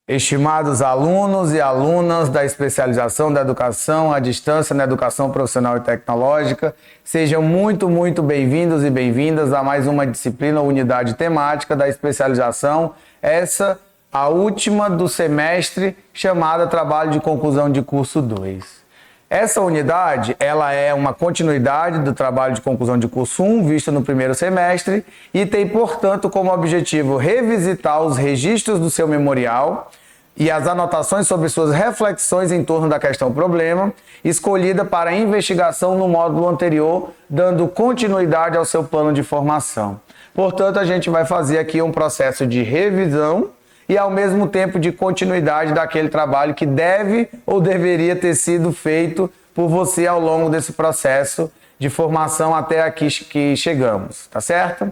Estimados alunos e alunas da especialização da educação à distância na educação profissional e tecnológica, sejam muito bem-vindos e bem-vindas a mais uma disciplina ou unidade temática da especialização, essa a última do semestre, chamada Trabalho de Conclusão de Curso 2. Essa unidade, ela é uma continuidade do trabalho de conclusão de curso 1, visto no primeiro semestre, e tem, portanto, como objetivo revisitar os registros do seu memorial e as anotações sobre suas reflexões em torno da questão problema, escolhida para investigação no módulo anterior, dando continuidade ao seu plano de formação. Portanto, a gente vai fazer aqui um processo de revisão e ao mesmo tempo de continuidade daquele trabalho que deve ou deveria ter sido feito por você ao longo desse processo de formação até aqui que chegamos, tá certo?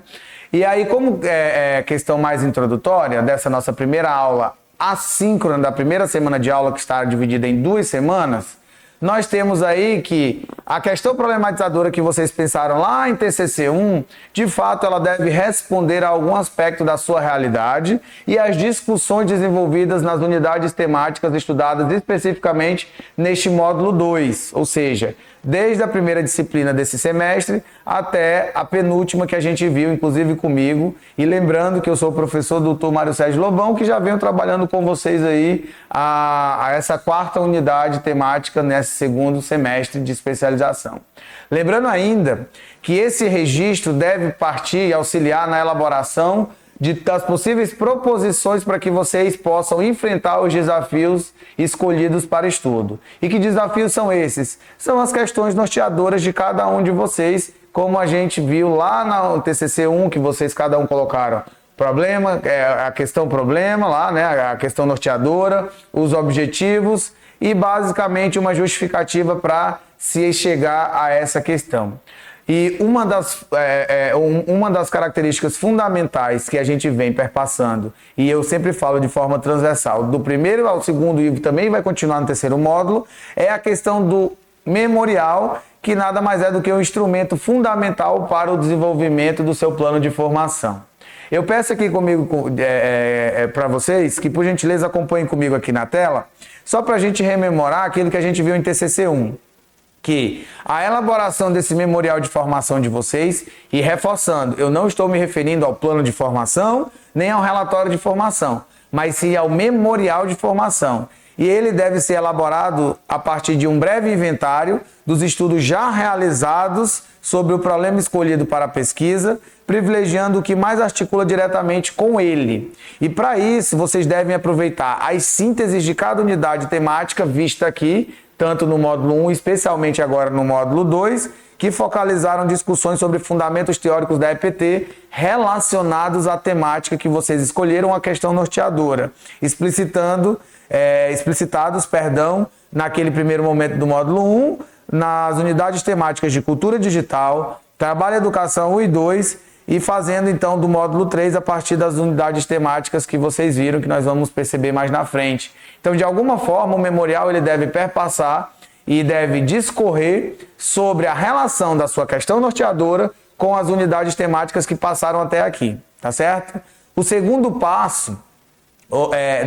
E aí, como questão mais introdutória dessa nossa primeira aula assíncrona, da primeira semana de aula que está dividida em 2 semanas, nós temos aí que a questão problematizadora que vocês pensaram lá em TCC1, de fato ela deve responder a algum aspecto da sua realidade e as discussões desenvolvidas nas unidades temáticas estudadas especificamente neste módulo 2, ou seja, desde a primeira disciplina desse semestre até a penúltima que a gente viu, inclusive comigo. E lembrando que eu sou o professor Dr. Mário Sérgio Lobão, que já venho trabalhando com vocês aí a essa 4ª unidade temática nesse segundo semestre de especialização. Lembrando ainda que esse registro deve partir e auxiliar na elaboração das possíveis proposições para que vocês possam enfrentar os desafios escolhidos para estudo. E que desafios são esses? São as questões norteadoras de cada um de vocês, como a gente viu lá no TCC1, que vocês cada um colocaram problema, a questão problema lá, né, a questão norteadora, os objetivos e basicamente uma justificativa para se chegar a essa questão. E uma das características fundamentais que a gente vem perpassando, e eu sempre falo de forma transversal, do primeiro ao segundo e também vai continuar no terceiro módulo, é a questão do memorial, que nada mais é do que um instrumento fundamental para o desenvolvimento do seu plano de formação. Eu peço aqui comigo para vocês que, por gentileza, acompanhem comigo aqui na tela, só para a gente rememorar aquilo que a gente viu em TCC1. Que a elaboração desse memorial de formação de vocês, e reforçando, eu não estou me referindo ao plano de formação, nem ao relatório de formação, mas sim ao memorial de formação. E ele deve ser elaborado a partir de um breve inventário dos estudos já realizados sobre o problema escolhido para a pesquisa, privilegiando o que mais articula diretamente com ele. E para isso, vocês devem aproveitar as sínteses de cada unidade temática vista aqui, tanto no módulo 1, especialmente agora no módulo 2, que focalizaram discussões sobre fundamentos teóricos da EPT relacionados à temática que vocês escolheram, a questão norteadora, explicitados, naquele primeiro momento do módulo 1, nas unidades temáticas de cultura digital, trabalho, educação 1 e 2, e fazendo então do módulo 3 a partir das unidades temáticas que vocês viram, que nós vamos perceber mais na frente. Então, de alguma forma, o memorial ele deve perpassar e deve discorrer sobre a relação da sua questão norteadora com as unidades temáticas que passaram até aqui, tá certo? O segundo passo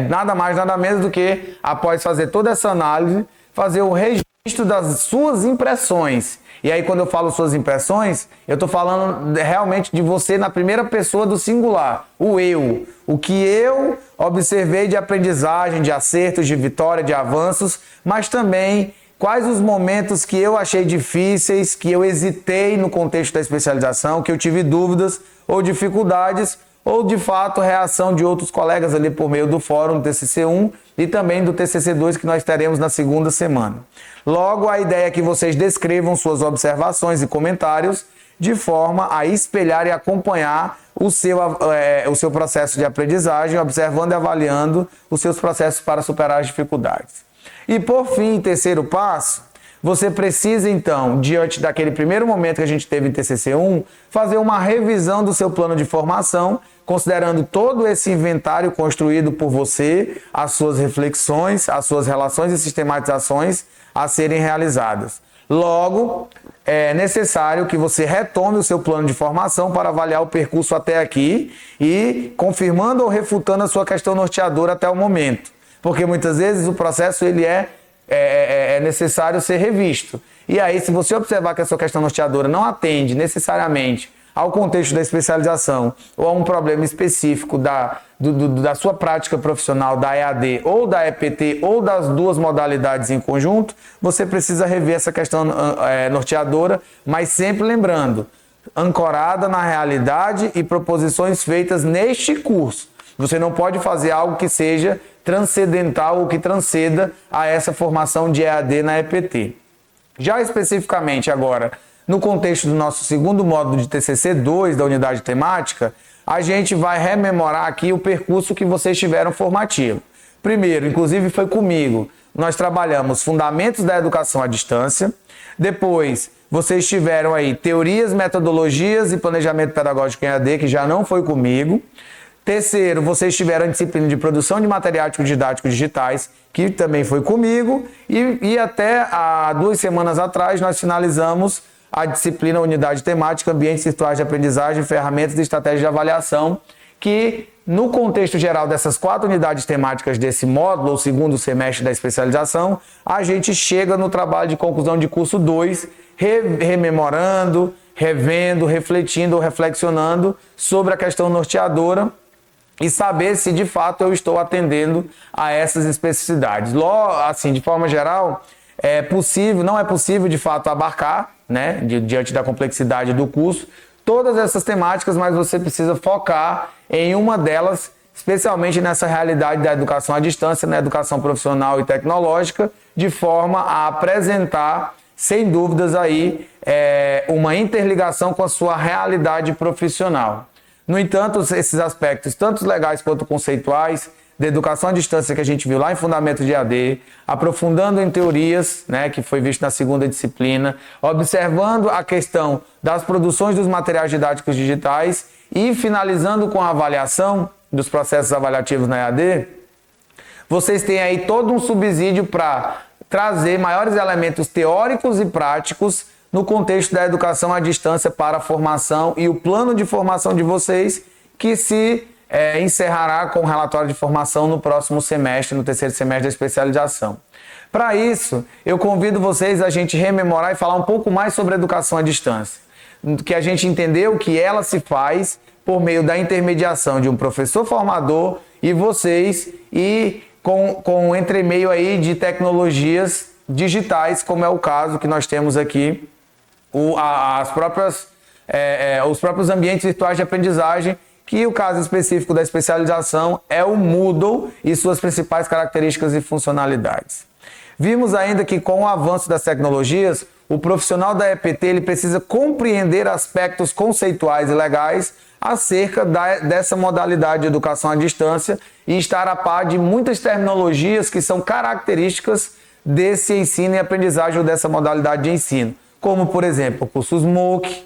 nada mais, nada menos do que, após fazer toda essa análise, fazer o registro das suas impressões. E aí, quando eu falo suas impressões, eu estou falando realmente de você na primeira pessoa do singular, o eu. O que eu observei de aprendizagem, de acertos, de vitória, de avanços, mas também quais os momentos que eu achei difíceis, que eu hesitei no contexto da especialização, que eu tive dúvidas ou dificuldades, ou de fato reação de outros colegas ali por meio do fórum do TCC1 e também do TCC2 que nós teremos na segunda semana. Logo, a ideia é que vocês descrevam suas observações e comentários de forma a espelhar e acompanhar o seu processo de aprendizagem, observando e avaliando os seus processos para superar as dificuldades. E por fim, terceiro passo, você precisa, então, diante daquele primeiro momento que a gente teve em TCC1, fazer uma revisão do seu plano de formação, considerando todo esse inventário construído por você, as suas reflexões, as suas relações e sistematizações a serem realizadas. Logo, é necessário que você retome o seu plano de formação para avaliar o percurso até aqui e confirmando ou refutando a sua questão norteadora até o momento. porque muitas vezes o processo ele é necessário ser revisto. E aí, se você observar que a sua questão norteadora não atende necessariamente ao contexto da especialização ou a um problema específico da sua prática profissional, da EAD ou da EPT ou das duas modalidades em conjunto, você precisa rever essa questão norteadora, mas sempre lembrando, ancorada na realidade e proposições feitas neste curso. Você não pode fazer algo que seja transcendental ou que transcenda a essa formação de EAD na EPT. Já especificamente agora, no contexto do nosso segundo módulo de TCC 2 da unidade temática, a gente vai rememorar aqui o percurso que vocês tiveram formativo. Primeiro, inclusive foi comigo, nós trabalhamos fundamentos da educação à distância. Depois, vocês tiveram aí teorias, metodologias e planejamento pedagógico em EAD, que já não foi comigo. Terceiro, vocês tiveram a disciplina de produção de materiais didáticos digitais, que também foi comigo. E até há 2 semanas atrás, nós finalizamos a disciplina Unidade Temática, Ambientes Virtuais de Aprendizagem, Ferramentas e Estratégias de Avaliação, que no contexto geral dessas 4 unidades temáticas desse módulo, ou segundo semestre da especialização, a gente chega no trabalho de conclusão de curso 2, rememorando, revendo, refletindo ou reflexionando sobre a questão norteadora e saber se de fato eu estou atendendo a essas especificidades. Assim, de forma geral, não é possível de fato abarcar, né, diante da complexidade do curso, todas essas temáticas, mas você precisa focar em uma delas, especialmente nessa realidade da educação à distância, na educação profissional e tecnológica, de forma a apresentar, sem dúvidas, aí, uma interligação com a sua realidade profissional. No entanto, esses aspectos, tanto legais quanto conceituais, da educação à distância que a gente viu lá em Fundamentos de EAD, aprofundando em teorias, né, que foi visto na segunda disciplina, observando a questão das produções dos materiais didáticos digitais e finalizando com a avaliação dos processos avaliativos na EAD, vocês têm aí todo um subsídio para trazer maiores elementos teóricos e práticos no contexto da educação à distância para a formação e o plano de formação de vocês, que se encerrará com o relatório de formação no próximo semestre, no terceiro semestre da especialização. Para isso, eu convido vocês a gente rememorar e falar um pouco mais sobre a educação à distância, que a gente entendeu que ela se faz por meio da intermediação de um professor formador e vocês, e com entremeio aí de tecnologias digitais, como é o caso que nós temos aqui, os próprios ambientes virtuais de aprendizagem, que o caso específico da especialização é o Moodle e suas principais características e funcionalidades. Vimos ainda que com o avanço das tecnologias, o profissional da EPT ele precisa compreender aspectos conceituais e legais acerca dessa modalidade de educação à distância e estar a par de muitas terminologias que são características desse ensino e aprendizagem ou dessa modalidade de ensino, como, por exemplo, cursos MOOC,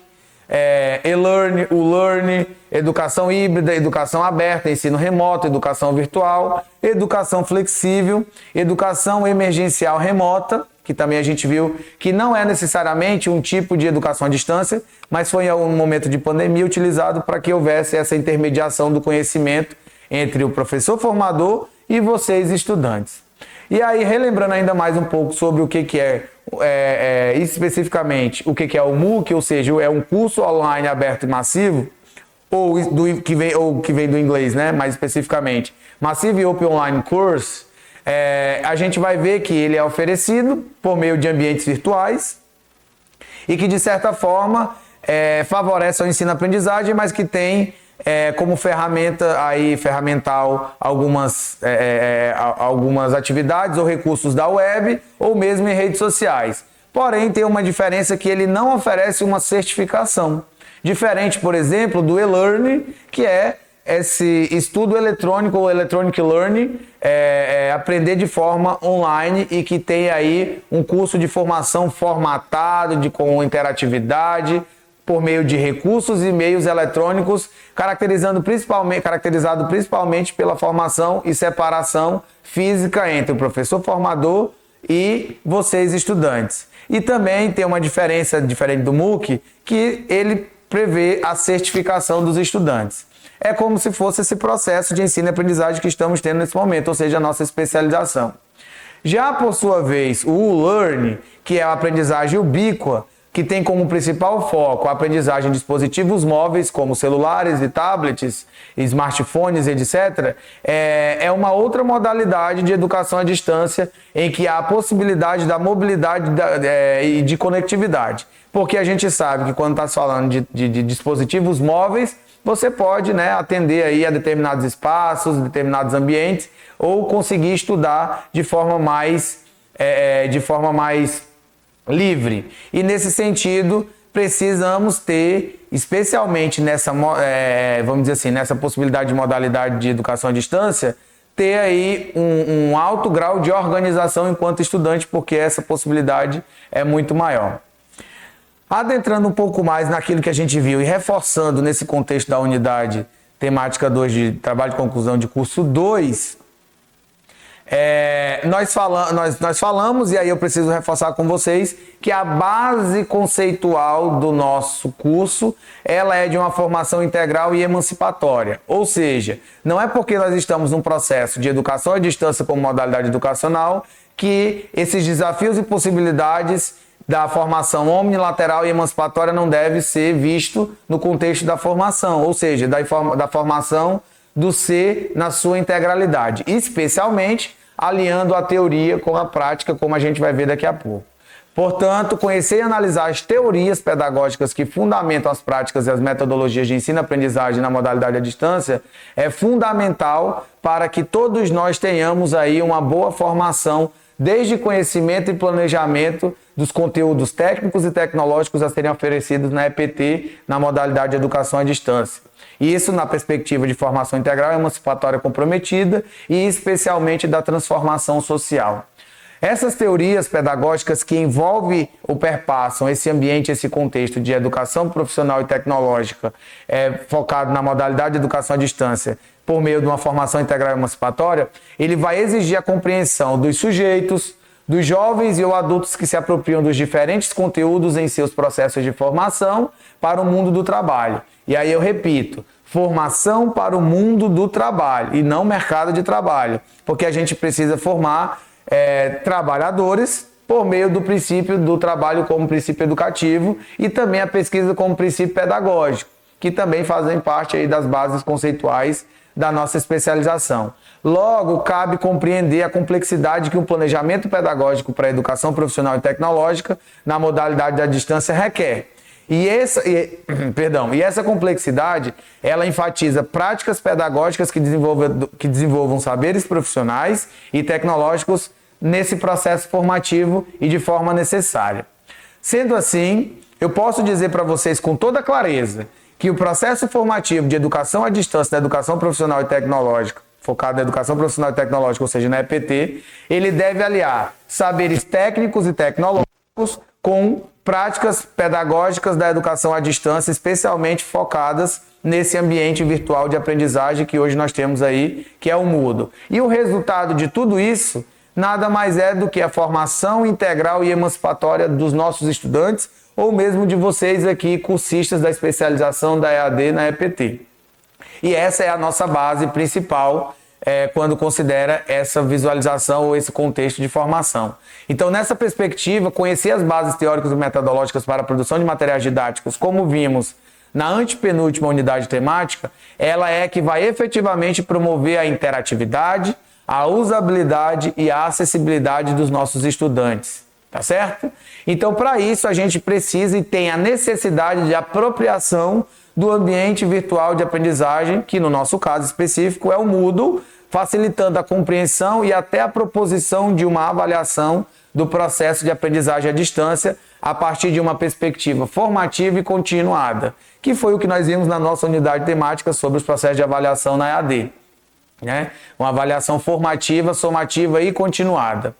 e-learning, U-learning, educação híbrida, educação aberta, ensino remoto, educação virtual, educação flexível, educação emergencial remota, que também a gente viu que não é necessariamente um tipo de educação à distância, mas foi em algum momento de pandemia utilizado para que houvesse essa intermediação do conhecimento entre o professor formador e vocês, estudantes. E aí, relembrando ainda mais um pouco sobre o que é especificamente o que é o MOOC, ou seja, é um curso online aberto e massivo, que vem do inglês, né? Mais especificamente, Massive Open Online Course, a gente vai ver que ele é oferecido por meio de ambientes virtuais e que, de certa forma, favorece o ensino-aprendizagem, mas que tem como ferramental algumas atividades ou recursos da web ou mesmo em redes sociais. Porém, tem uma diferença que ele não oferece uma certificação. Diferente, por exemplo, do e-learning, que é esse estudo eletrônico ou electronic learning, aprender de forma online e que tem aí um curso de formação formatado, com interatividade, por meio de recursos e meios eletrônicos, caracterizado principalmente pela formação e separação física entre o professor formador e vocês, estudantes. E também tem uma diferença diferente do MOOC, que ele prevê a certificação dos estudantes. é como se fosse esse processo de ensino e aprendizagem que estamos tendo nesse momento, ou seja, a nossa especialização. Já, por sua vez, o U-Learn, que é a aprendizagem ubíqua, que tem como principal foco a aprendizagem em dispositivos móveis, como celulares e tablets, smartphones, etc., é uma outra modalidade de educação à distância em que há a possibilidade da mobilidade e de conectividade. Porque a gente sabe que quando está falando de dispositivos móveis, você pode, né, atender aí a determinados espaços, determinados ambientes, ou conseguir estudar de forma mais livre. E nesse sentido, precisamos ter, especialmente nessa, vamos dizer assim, nessa possibilidade de modalidade de educação à distância, ter aí um alto grau de organização enquanto estudante, porque essa possibilidade é muito maior. Adentrando um pouco mais naquilo que a gente viu e reforçando nesse contexto da unidade temática 2 de trabalho de conclusão de curso 2, nós falamos, e aí eu preciso reforçar com vocês, que a base conceitual do nosso curso, ela é de uma formação integral e emancipatória. Ou seja, não é porque nós estamos num processo de educação à distância como modalidade educacional que esses desafios e possibilidades da formação omnilateral e emancipatória não deve ser visto no contexto da formação, ou seja, da formação do ser na sua integralidade, especialmente aliando a teoria com a prática, como a gente vai ver daqui a pouco. Portanto, conhecer e analisar as teorias pedagógicas que fundamentam as práticas e as metodologias de ensino e aprendizagem na modalidade à distância é fundamental para que todos nós tenhamos aí uma boa formação, desde conhecimento e planejamento dos conteúdos técnicos e tecnológicos a serem oferecidos na EPT, na modalidade de educação à distância. Isso na perspectiva de formação integral e emancipatória comprometida e especialmente da transformação social. Essas teorias pedagógicas que envolvem ou perpassam esse ambiente, esse contexto de educação profissional e tecnológica focado na modalidade de educação à distância por meio de uma formação integral e emancipatória, ele vai exigir a compreensão dos sujeitos, dos jovens e ou adultos que se apropriam dos diferentes conteúdos em seus processos de formação para o mundo do trabalho. E aí eu repito, formação para o mundo do trabalho e não mercado de trabalho, porque a gente precisa formar trabalhadores por meio do princípio do trabalho como princípio educativo e também a pesquisa como princípio pedagógico, que também fazem parte aí das bases conceituais da nossa especialização. Logo, cabe compreender a complexidade que um planejamento pedagógico para a educação profissional e tecnológica na modalidade da distância requer. E essa complexidade, ela enfatiza práticas pedagógicas que desenvolvam saberes profissionais e tecnológicos nesse processo formativo e de forma necessária. Sendo assim, eu posso dizer para vocês com toda clareza que o processo formativo de educação à distância da educação profissional e tecnológica, focado na educação profissional e tecnológica, ou seja, na EPT, ele deve aliar saberes técnicos e tecnológicos com práticas pedagógicas da educação à distância, especialmente focadas nesse ambiente virtual de aprendizagem que hoje nós temos aí, que é o Moodle. E o resultado de tudo isso nada mais é do que a formação integral e emancipatória dos nossos estudantes, ou mesmo de vocês aqui, cursistas da especialização da EAD na EPT. E essa é a nossa base principal quando considera essa visualização ou esse contexto de formação. Então, nessa perspectiva, conhecer as bases teóricas e metodológicas para a produção de materiais didáticos, como vimos na antepenúltima unidade temática, ela é que vai efetivamente promover a interatividade, a usabilidade e a acessibilidade dos nossos estudantes. Tá certo? Então, para isso, a gente precisa e tem a necessidade de apropriação do ambiente virtual de aprendizagem, que no nosso caso específico é o Moodle, facilitando a compreensão e até a proposição de uma avaliação do processo de aprendizagem à distância a partir de uma perspectiva formativa e continuada, que foi o que nós vimos na nossa unidade temática sobre os processos de avaliação na EAD. Uma avaliação formativa, somativa e continuada.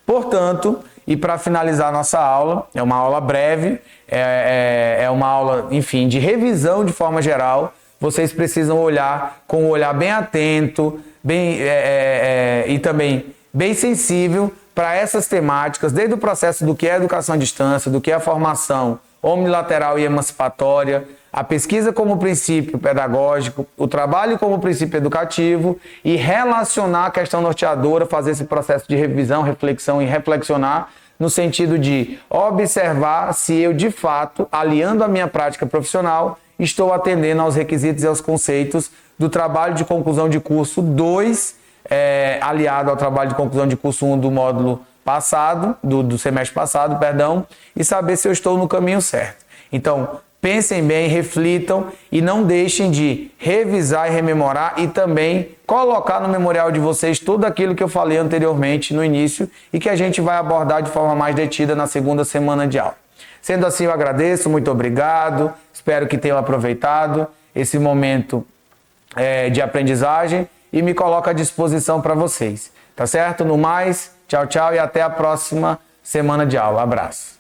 Portanto, e para finalizar nossa aula, é uma aula breve, é uma aula, enfim, de revisão de forma geral. Vocês precisam olhar com um olhar bem atento, e também bem sensível para essas temáticas, desde o processo do que é a educação à distância, do que é a formação omnilateral e emancipatória, a pesquisa como princípio pedagógico, o trabalho como princípio educativo e relacionar a questão norteadora, fazer esse processo de revisão, reflexão e reflexionar no sentido de observar se eu, de fato, aliando a minha prática profissional, estou atendendo aos requisitos e aos conceitos do trabalho de conclusão de curso 2, aliado ao trabalho de conclusão de curso 1 do módulo passado, do semestre passado, perdão, e saber se eu estou no caminho certo. Então, pensem bem, reflitam e não deixem de revisar e rememorar e também colocar no memorial de vocês tudo aquilo que eu falei anteriormente no início e que a gente vai abordar de forma mais detida na segunda semana de aula. Sendo assim, eu agradeço, muito obrigado, espero que tenham aproveitado esse momento de aprendizagem e me coloco à disposição para vocês. Tá certo? No mais, tchau, tchau e até a próxima semana de aula. Abraço.